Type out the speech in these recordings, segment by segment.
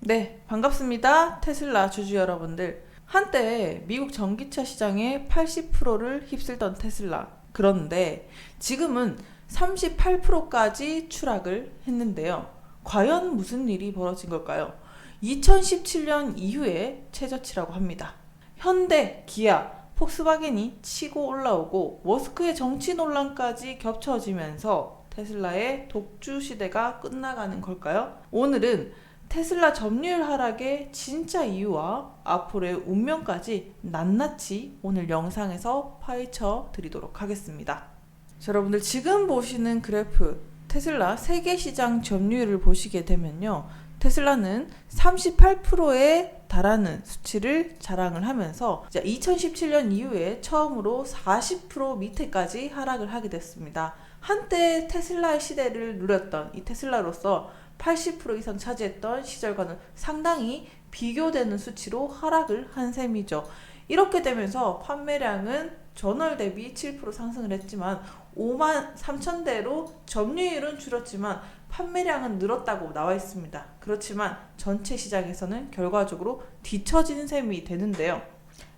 네, 반갑습니다. 테슬라 주주 여러분들. 한때 미국 전기차 시장의 80%를 휩쓸던 테슬라. 그런데 지금은 38%까지 추락을 했는데요. 과연 무슨 일이 벌어진 걸까요? 2017년 이후에 최저치라고 합니다. 현대, 기아, 폭스바겐이 치고 올라오고 머스크의 정치 논란까지 겹쳐지면서 테슬라의 독주 시대가 끝나가는 걸까요? 오늘은 테슬라 점유율 하락의 진짜 이유와 앞으로의 운명까지 낱낱이 오늘 영상에서 파헤쳐 드리도록 하겠습니다. 자, 여러분들 지금 보시는 그래프 테슬라 세계시장 점유율을 보시게 되면요. 테슬라는 38%에 달하는 수치를 자랑을 하면서 2017년 이후에 처음으로 40% 밑에까지 하락을 하게 됐습니다. 한때 테슬라의 시대를 누렸던 이 테슬라로서 80% 이상 차지했던 시절과는 상당히 비교되는 수치로 하락을 한 셈이죠. 이렇게 되면서 판매량은 전월 대비 7% 상승을 했지만 5만 3천 대로 점유율은 줄었지만 판매량은 늘었다고 나와 있습니다. 그렇지만 전체 시장에서는 결과적으로 뒤처진 셈이 되는데요.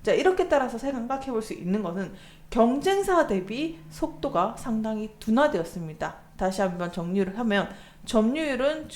자, 이렇게 따라서 생각해 볼 수 있는 것은 경쟁사 대비 속도가 상당히 둔화되었습니다. 다시 한번 정리를 하면 점유율은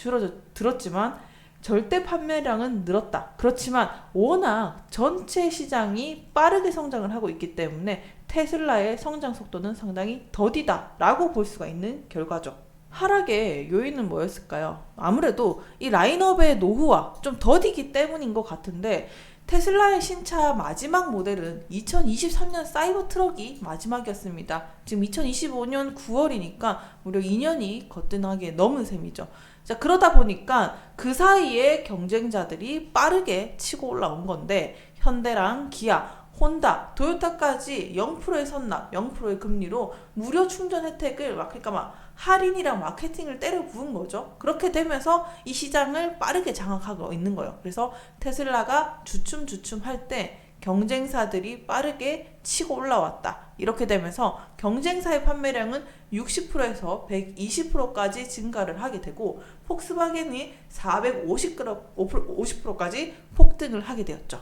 줄었지만 절대 판매량은 늘었다. 그렇지만 워낙 전체 시장이 빠르게 성장을 하고 있기 때문에 테슬라의 성장 속도는 상당히 더디다 라고 볼 수가 있는 결과죠. 하락의 요인은 뭐였을까요? 아무래도 이 라인업의 노후화 좀 더디기 때문인 것 같은데 테슬라의 신차 마지막 모델은 2023년 사이버 트럭이 마지막이었습니다. 지금 2025년 9월이니까 무려 2년이 거뜬하게 넘은 셈이죠. 자, 그러다 보니까 그 사이에 경쟁자들이 빠르게 치고 올라온 건데 현대랑 기아, 혼다, 토요타까지 0%의 선납, 0%의 금리로 무료 충전 혜택을 그러니까 할인이랑 마케팅을 때려 부은 거죠. 그렇게 되면서 이 시장을 빠르게 장악하고 있는 거예요. 그래서 테슬라가 주춤 할 때 경쟁사들이 빠르게 치고 올라왔다. 이렇게 되면서 경쟁사의 판매량은 60%에서 120%까지 증가를 하게 되고 폭스바겐이 450%까지 폭등을 하게 되었죠.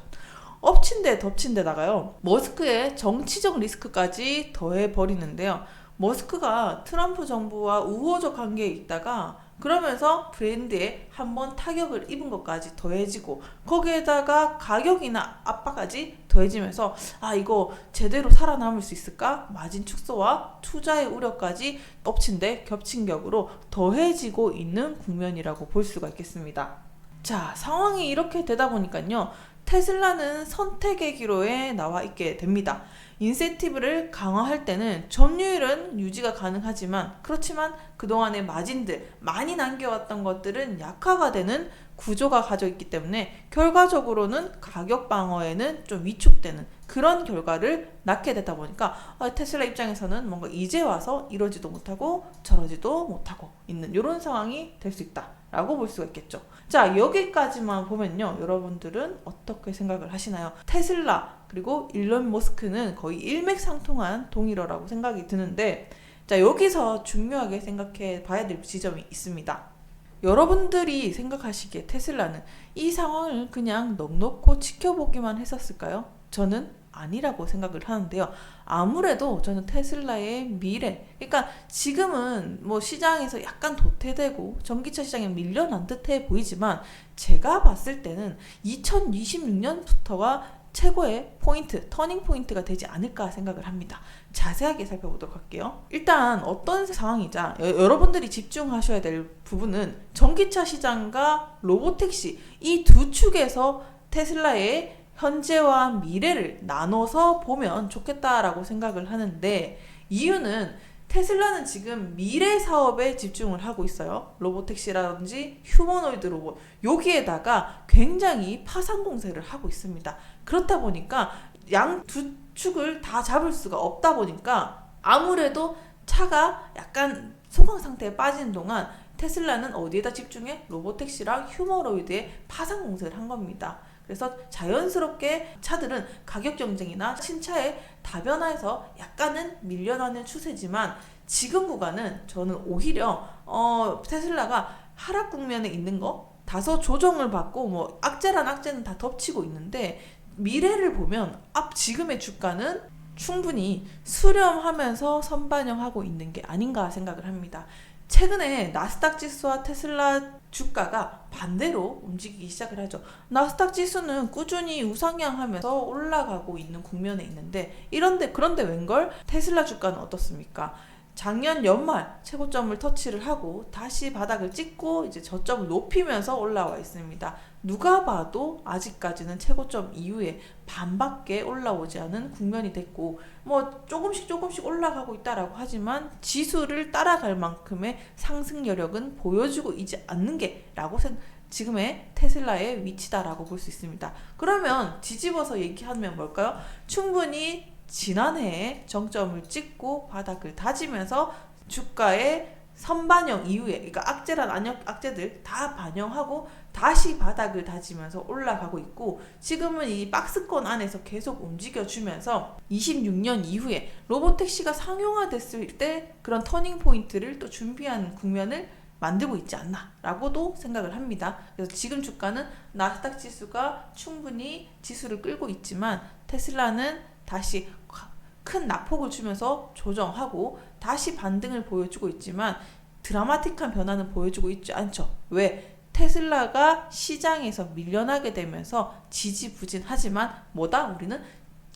엎친 데 덮친 데다가요. 머스크의 정치적 리스크까지 더해버리는데요. 머스크가 트럼프 정부와 우호적 관계에 있다가 그러면서 브랜드에 한번 타격을 입은 것까지 더해지고 거기에다가 가격이나 압박까지 더해지면서 이거 제대로 살아남을 수 있을까? 마진 축소와 투자의 우려까지 엎친 데 겹친 격으로 더해지고 있는 국면이라고 볼 수가 있겠습니다. 자, 상황이 이렇게 되다 보니까요. 테슬라는 선택의 기로에 나와 있게 됩니다. 인센티브를 강화할 때는 점유율은 유지가 가능하지만 그렇지만 그동안의 마진들 많이 남겨왔던 것들은 약화가 되는 구조가 가져 있기 때문에 결과적으로는 가격 방어에는 좀 위축되는 그런 결과를 낳게 되다 보니까 테슬라 입장에서는 뭔가 이제 와서 이러지도 못하고 저러지도 못하고 있는 이런 상황이 될 수 있다 라고 볼 수가 있겠죠. 자, 여기까지만 보면요, 여러분들은 어떻게 생각을 하시나요? 테슬라 그리고 일론 머스크는 거의 일맥상통한 동일어라고 생각이 드는데, 자, 여기서 중요하게 생각해 봐야 될 지점이 있습니다. 여러분들이 생각하시기에 테슬라는 이 상황을 그냥 넋놓고 지켜보기만 했었을까요? 저는 아니라고 생각을 하는데요. 아무래도 저는 테슬라의 미래, 그러니까 지금은 시장에서 약간 도태되고 전기차 시장에 밀려난 듯해 보이지만 제가 봤을 때는 2026년부터가 최고의 포인트, 터닝 포인트가 되지 않을까 생각을 합니다. 자세하게 살펴보도록 할게요. 일단 어떤 상황이자 여러분들이 집중하셔야 될 부분은 전기차 시장과 로보택시 이 두 축에서 테슬라의 현재와 미래를 나눠서 보면 좋겠다라고 생각을 하는데, 이유는 테슬라는 지금 미래 사업에 집중을 하고 있어요. 로보택시라든지 휴머노이드 로봇, 여기에다가 굉장히 파산 공세를 하고 있습니다. 그렇다 보니까 양 두 축을 다 잡을 수가 없다 보니까 아무래도 차가 약간 소강 상태에 빠지는 동안 테슬라는 어디에다 집중해? 로보택시랑 휴머노이드에 파산 공세를 한 겁니다. 그래서 자연스럽게 차들은 가격 경쟁이나 신차의 다변화에서 약간은 밀려나는 추세지만 지금 구간은 저는 오히려 테슬라가 하락 국면에 있는 거 다소 조정을 받고 뭐 악재란 악재는 다 덮치고 있는데 미래를 보면 지금의 주가는 충분히 수렴하면서 선반영하고 있는 게 아닌가 생각을 합니다. 최근에 나스닥 지수와 테슬라 주가가 반대로 움직이기 시작을 하죠. 나스닥 지수는 꾸준히 우상향하면서 올라가고 있는 국면에 있는데 그런데 웬걸 테슬라 주가는 어떻습니까? 작년 연말 최고점을 터치를 하고 다시 바닥을 찍고 이제 저점을 높이면서 올라와 있습니다. 누가 봐도 아직까지는 최고점 이후에 반밖에 올라오지 않은 국면이 됐고 뭐 조금씩 올라가고 있다라고 하지만 지수를 따라갈 만큼의 상승 여력은 보여주고 있지 않는 게라고 지금의 테슬라의 위치다라고 볼 수 있습니다. 그러면 뒤집어서 얘기하면 뭘까요? 충분히 지난해에 정점을 찍고 바닥을 다지면서 주가의 선반영 이후에, 그러니까 악재란 악재들 다 반영하고 다시 바닥을 다지면서 올라가고 있고, 지금은 이 박스권 안에서 계속 움직여주면서 26년 이후에 로보택시가 상용화됐을 때 그런 터닝 포인트를 또 준비한 국면을 만들고 있지 않나 라고도 생각을 합니다. 그래서 지금 주가는 나스닥 지수가 충분히 지수를 끌고 있지만 테슬라는 다시 큰 낙폭을 주면서 조정하고 다시 반등을 보여주고 있지만 드라마틱한 변화는 보여주고 있지 않죠. 왜? 테슬라가 시장에서 밀려나게 되면서 지지부진하지만 우리는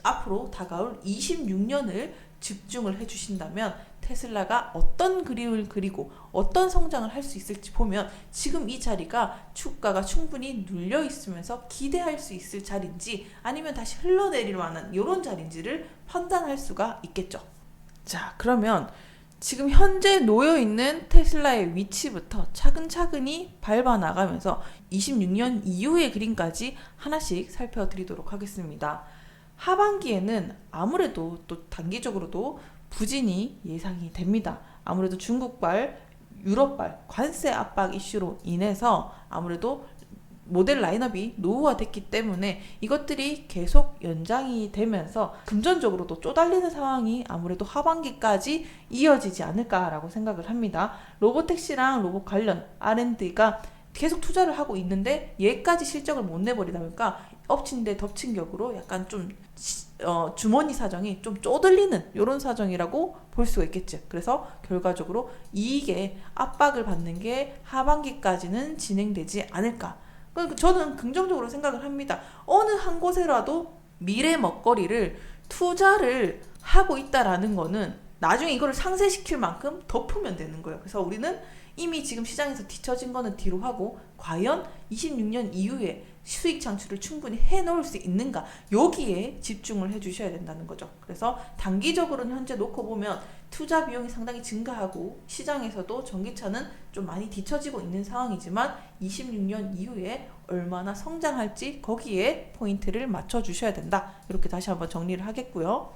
앞으로 다가올 26년을 집중을 해주신다면 테슬라가 어떤 그림을 그리고 어떤 성장을 할 수 있을지 보면 지금 이 자리가 주가가 충분히 눌려 있으면서 기대할 수 있을 자리인지 아니면 다시 흘러내릴 만한 이런 자리인지를 판단할 수가 있겠죠. 자, 그러면 지금 현재 놓여있는 테슬라의 위치부터 차근차근히 밟아나가면서 26년 이후의 그림까지 하나씩 살펴드리도록 하겠습니다. 하반기에는 아무래도 또 단기적으로도 부진이 예상이 됩니다. 아무래도 중국발, 유럽발 관세 압박 이슈로 인해서 아무래도 모델 라인업이 노후화됐기 때문에 이것들이 계속 연장이 되면서 금전적으로도 쪼달리는 상황이 아무래도 하반기까지 이어지지 않을까라고 생각을 합니다. 로보택시랑 로봇 관련 R&D가 계속 투자를 하고 있는데 얘까지 실적을 못 내버리다 보니까 엎친 데 덮친 격으로 약간 좀 주머니 사정이 좀 쪼들리는 이런 사정이라고 볼 수가 있겠죠. 그래서 결과적으로 이익에 압박을 받는 게 하반기까지는 진행되지 않을까. 저는 긍정적으로 생각을 합니다. 어느 한 곳에라도 미래 먹거리를 투자를 하고 있다라는 거는 나중에 이거를 상쇄시킬 만큼 덮으면 되는 거예요. 그래서 우리는 이미 지금 시장에서 뒤처진 거는 뒤로 하고 과연 26년 이후에 수익 창출을 충분히 해놓을 수 있는가, 여기에 집중을 해주셔야 된다는 거죠. 그래서 단기적으로는 현재 놓고 보면 투자 비용이 상당히 증가하고 시장에서도 전기차는 좀 많이 뒤처지고 있는 상황이지만 26년 이후에 얼마나 성장할지 거기에 포인트를 맞춰주셔야 된다. 이렇게 다시 한번 정리를 하겠고요.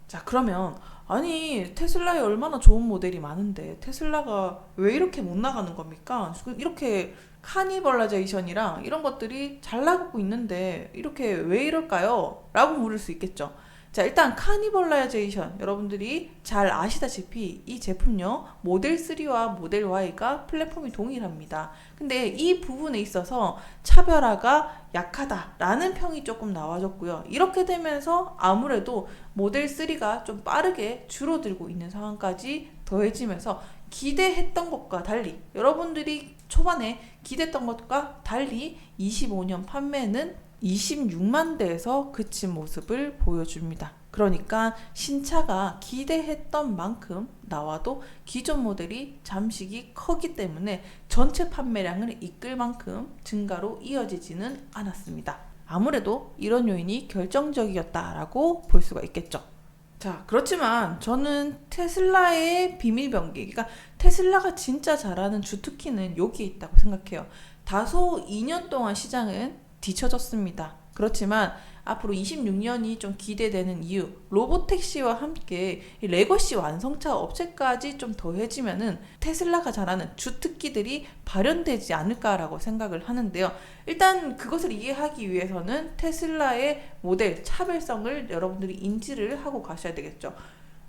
자, 그러면 아니 테슬라에 얼마나 좋은 모델이 많은데 테슬라가 왜 이렇게 못 나가는 겁니까? 이렇게 카니발라이제이션이랑 이런 것들이 잘 나가고 있는데 이렇게 왜 이럴까요? 라고 물을 수 있겠죠. 자, 일단 카니발라이제이션 여러분들이 잘 아시다시피 이 제품요 모델 3와 모델 Y가 플랫폼이 동일합니다. 근데 이 부분에 있어서 차별화가 약하다라는 평이 조금 나와줬고요. 이렇게 되면서 아무래도 모델 3가 좀 빠르게 줄어들고 있는 상황까지 더해지면서 기대했던 것과 달리, 여러분들이 초반에 기대했던 것과 달리 25년 판매는 26만 대에서 그친 모습을 보여줍니다. 그러니까 신차가 기대했던 만큼 나와도 기존 모델이 잠식이 크기 때문에 전체 판매량을 이끌 만큼 증가로 이어지지는 않았습니다. 아무래도 이런 요인이 결정적이었다라고 볼 수가 있겠죠. 자, 그렇지만 저는 테슬라의 비밀병기, 그러니까 테슬라가 진짜 잘하는 주특기는 여기에 있다고 생각해요. 다소 2년 동안 시장은 뒤처졌습니다. 그렇지만 앞으로 26년이 좀 기대되는 이유, 로보택시와 함께 레거시 완성차 업체까지 좀 더해지면은 테슬라가 잘하는 주특기들이 발현되지 않을까라고 생각을 하는데요. 일단 그것을 이해하기 위해서는 테슬라의 모델 차별성을 여러분들이 인지를 하고 가셔야 되겠죠.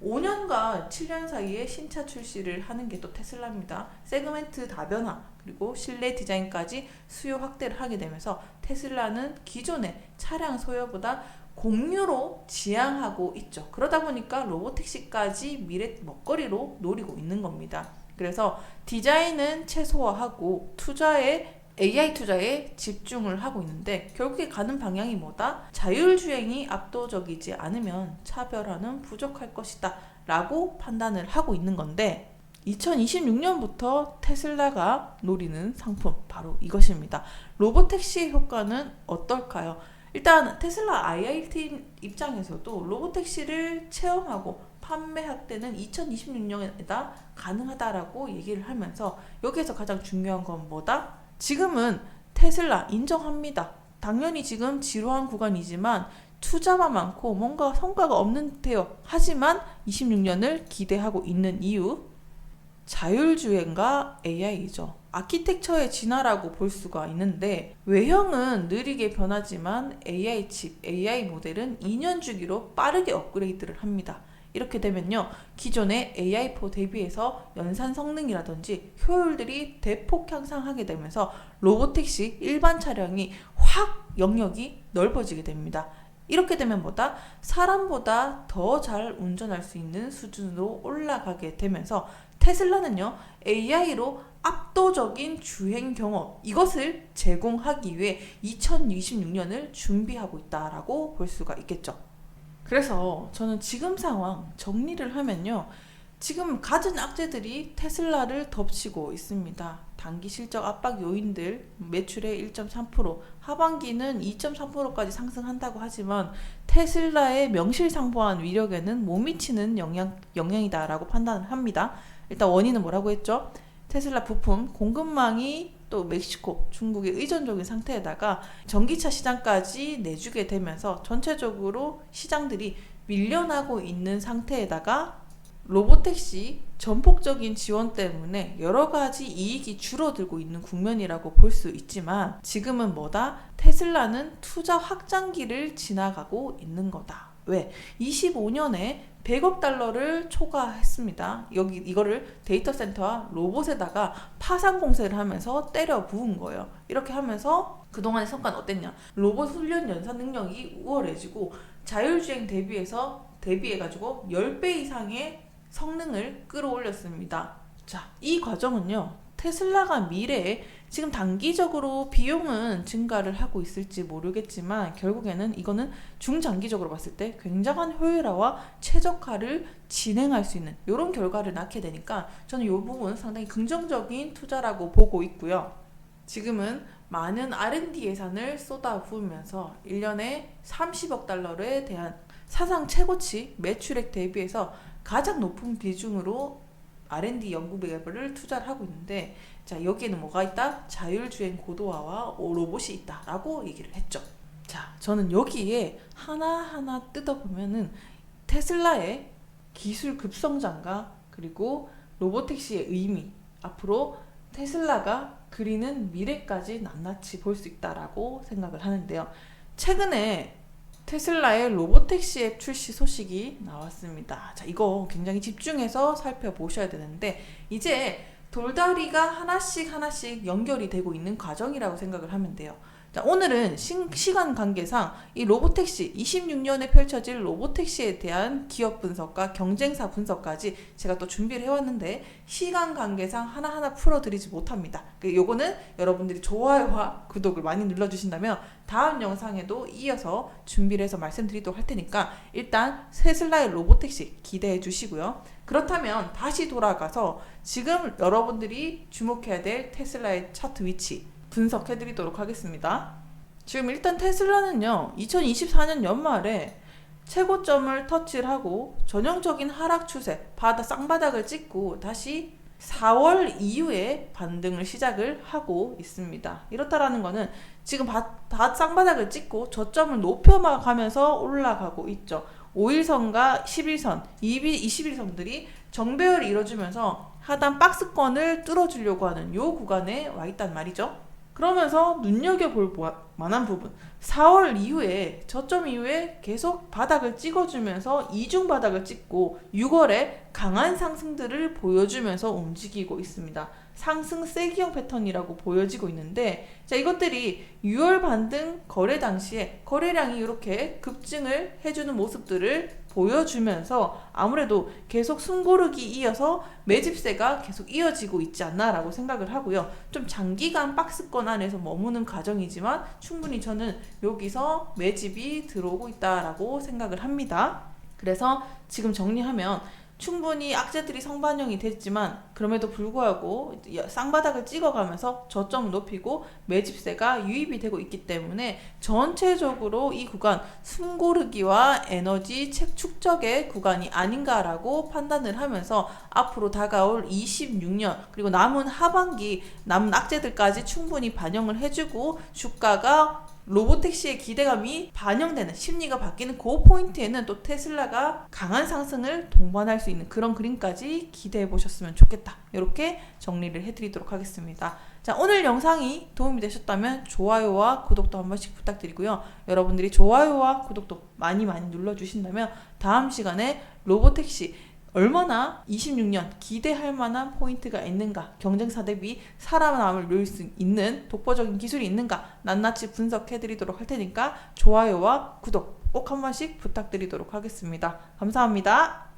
5년과 7년 사이에 신차 출시를 하는 게 또 테슬라입니다. 세그멘트 다변화 그리고 실내 디자인까지 수요 확대를 하게 되면서 테슬라는 기존의 차량 소유보다 공유로 지향하고 있죠. 그러다 보니까 로보택시까지 미래 먹거리로 노리고 있는 겁니다. 그래서 디자인은 최소화하고 AI 투자에 집중을 하고 있는데 결국에 가는 방향이 뭐다? 자율주행이 압도적이지 않으면 차별화는 부족할 것이다 라고 판단을 하고 있는 건데 2026년부터 테슬라가 노리는 상품 바로 이것입니다. 로보택시의 효과는 어떨까요? 일단 테슬라 II팀 입장에서도 로보택시를 체험하고 판매 확대는 2026년에다 가능하다라고 얘기를 하면서 여기에서 가장 중요한 건 뭐다? 지금은 테슬라 인정합니다. 당연히 지금 지루한 구간이지만 투자만 많고 뭔가 성과가 없는 듯해요. 하지만 26년을 기대하고 있는 이유 자율주행과 AI이죠. 아키텍처의 진화라고 볼 수가 있는데 외형은 느리게 변하지만 AI 칩, AI 모델은 2년 주기로 빠르게 업그레이드를 합니다. 이렇게 되면요 기존의 AI4 대비해서 연산 성능이라든지 효율들이 대폭 향상하게 되면서 로보택시 일반 차량이 확 영역이 넓어지게 됩니다. 이렇게 되면 뭐다? 사람보다 더 잘 운전할 수 있는 수준으로 올라가게 되면서 테슬라는요 AI로 압도적인 주행 경험 이것을 제공하기 위해 2026년을 준비하고 있다라고 볼 수가 있겠죠. 그래서 저는 지금 상황 정리를 하면요 지금 갖은 악재들이 테슬라를 덮치고 있습니다. 단기 실적 압박 요인들 매출의 1.3% 하반기는 2.3%까지 상승한다고 하지만 테슬라의 명실상부한 위력에는 못 미치는 영향이다라고 판단을 합니다. 일단 원인은 뭐라고 했죠? 테슬라 부품 공급망이 또 멕시코, 중국에 의존적인 상태에다가 전기차 시장까지 내주게 되면서 전체적으로 시장들이 밀려나고 있는 상태에다가 로보택시 전폭적인 지원 때문에 여러 가지 이익이 줄어들고 있는 국면이라고 볼 수 있지만 지금은 뭐다? 테슬라는 투자 확장기를 지나가고 있는 거다. 왜? 25년에 100억 달러를 초과했습니다. 이거를 데이터 센터와 로봇에다가 파산 공세를 하면서 때려 부은 거예요. 이렇게 하면서 그동안의 성과는 어땠냐? 로봇 훈련 연산 능력이 우월해지고 자율주행 대비해가지고 10배 이상의 성능을 끌어올렸습니다. 자, 이 과정은요. 테슬라가 미래에 지금 단기적으로 비용은 증가를 하고 있을지 모르겠지만 결국에는 이거는 중장기적으로 봤을 때 굉장한 효율화와 최적화를 진행할 수 있는 이런 결과를 낳게 되니까 저는 이 부분 상당히 긍정적인 투자라고 보고 있고요. 지금은 많은 R&D 예산을 쏟아부으면서 1년에 30억 달러에 대한 사상 최고치 매출액 대비해서 가장 높은 비중으로 R&D 연구개발을 투자를 하고 있는데 자 여기에는 뭐가 있다? 자율주행 고도화와 로봇이 있다라고 얘기를 했죠. 자 저는 여기에 하나하나 뜯어보면은 테슬라의 기술 급성장과 그리고 로보택시의 의미 앞으로 테슬라가 그리는 미래까지 낱낱이 볼 수 있다라고 생각을 하는데요. 최근에 테슬라의 로보택시 앱 출시 소식이 나왔습니다. 자, 이거 굉장히 집중해서 살펴보셔야 되는데 이제 돌다리가 하나씩 연결이 되고 있는 과정이라고 생각을 하면 돼요. 자, 오늘은 시간 관계상 이 로보택시 26년에 펼쳐질 로보택시에 대한 기업 분석과 경쟁사 분석까지 제가 또 준비를 해왔는데 시간 관계상 하나하나 풀어드리지 못합니다. 요거는 여러분들이 좋아요와 구독을 많이 눌러주신다면 다음 영상에도 이어서 준비를 해서 말씀드리도록 할 테니까 일단 테슬라의 로보택시 기대해 주시고요. 그렇다면 다시 돌아가서 지금 여러분들이 주목해야 될 테슬라의 차트 위치 분석해 드리도록 하겠습니다. 지금 일단 테슬라는요 2024년 연말에 최고점을 터치를 하고 전형적인 하락 추세 쌍바닥을 찍고 다시 4월 이후에 반등을 시작을 하고 있습니다. 이렇다라는 거는 지금 다 쌍바닥을 찍고 저점을 높여가면서 올라가고 있죠. 5일선과 11선, 21선들이 정배열이 이루어지면서 하단 박스권을 뚫어주려고 하는 요 구간에 와 있단 말이죠. 그러면서 눈여겨볼 만한 부분, 4월 이후에 저점 이후에 계속 바닥을 찍어주면서 이중 바닥을 찍고 6월에 강한 상승들을 보여주면서 움직이고 있습니다. 상승 세기형 패턴이라고 보여지고 있는데, 자, 이것들이 6월 반등 거래 당시에 거래량이 이렇게 급증을 해주는 모습들을 보여주면서 아무래도 계속 숨고르기 이어서 매집세가 계속 이어지고 있지 않나 라고 생각을 하고요. 좀 장기간 박스권 안에서 머무는 과정이지만 충분히 저는 여기서 매집이 들어오고 있다라고 생각을 합니다. 그래서 지금 정리하면 충분히 악재들이 성반영이 됐지만 그럼에도 불구하고 쌍바닥을 찍어가면서 저점을 높이고 매집세가 유입이 되고 있기 때문에 전체적으로 이 구간 숨고르기와 에너지 축적의 구간이 아닌가라고 판단을 하면서 앞으로 다가올 26년 그리고 남은 하반기 남은 악재들까지 충분히 반영을 해주고 주가가 로보택시의 기대감이 반영되는 심리가 바뀌는 그 포인트에는 또 테슬라가 강한 상승을 동반할 수 있는 그런 그림까지 기대해 보셨으면 좋겠다. 이렇게 정리를 해드리도록 하겠습니다. 자, 오늘 영상이 도움이 되셨다면 좋아요와 구독도 한 번씩 부탁드리고요. 여러분들이 좋아요와 구독도 많이 눌러주신다면 다음 시간에 로보택시 얼마나 26년 기대할 만한 포인트가 있는가, 경쟁사 대비 살아남을 놓을 수 있는 독보적인 기술이 있는가 낱낱이 분석해 드리도록 할 테니까 좋아요와 구독 꼭 한 번씩 부탁드리도록 하겠습니다. 감사합니다.